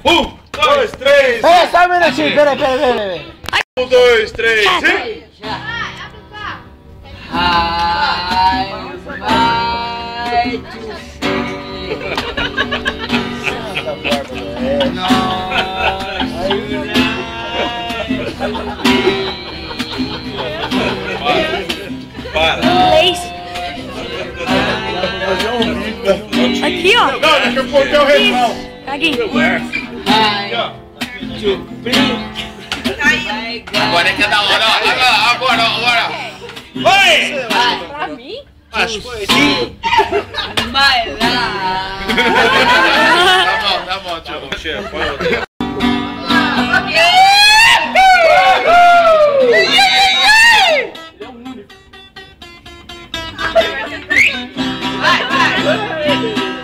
Um, dois, três. Pera, só um minutinho, peraí. 1, 2, 3, sim! Para. Aqui, ó. Não, daqui a pouco é o refrão. Aqui. Aqui, ó. Agora é que é da hora, ó. Agora. Vai! Pra mim? Acho que foi. Vai lá. Tá bom, tio. Chefe, pode botar.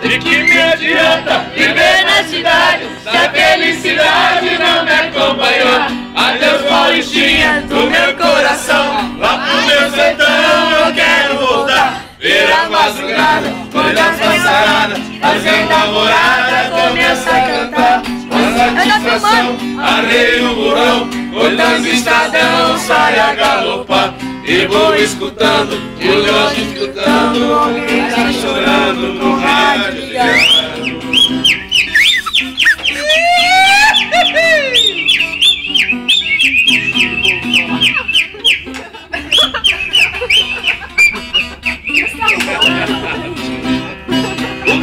De que me adianta viver na cidade se a felicidade não me acompanhou? Adeus, Paulistinha do meu coração, lá pro meu sertão eu quero voltar. Ver a madrugada, olhar as passaradas, fazendo a morada, começa a cantar. A satisfação, arreio no burão, cortando estradão, sai a galopar. E vou escutando, eu gosto escutando, alguém está chorando no rádio ligado.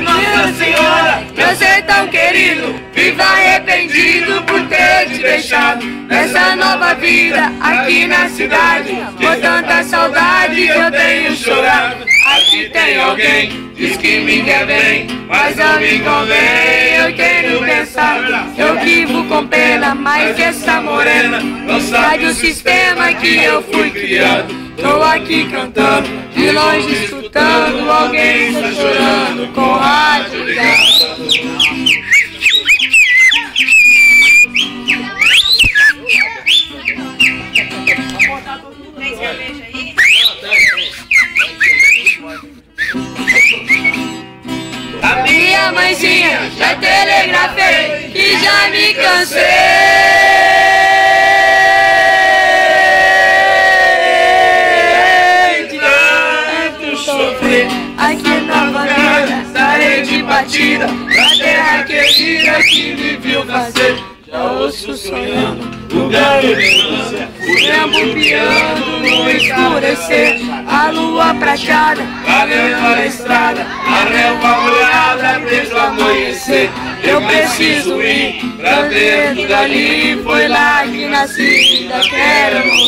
Nossa Senhora, meu sertão querido, viva arrependido por ter te deixado nessa nova vida aqui na cidade. Com tanta saudade eu tenho chorado. Aqui tem alguém, diz que me quer bem, mas não me convém. Eu tenho pensar, eu vivo com pena, mas essa morena não sai do sistema que eu fui criado. Tô aqui cantando, de longe escutando, alguém está chorando com rádio ligado. Tem cerveja aí? A minha mãezinha já telegrafei e já me cansei. Aqui na varanda, saí de batida, pra terra querida que me viu fazer. Já ouço sonhando, o galo de dança, o tempo piando no escurecer. A lua prateada, valendo a estrada, a relva molhada desde o amanhecer. Eu preciso ir pra ver tudo ali, foi lá que nasci, ainda quero morrer.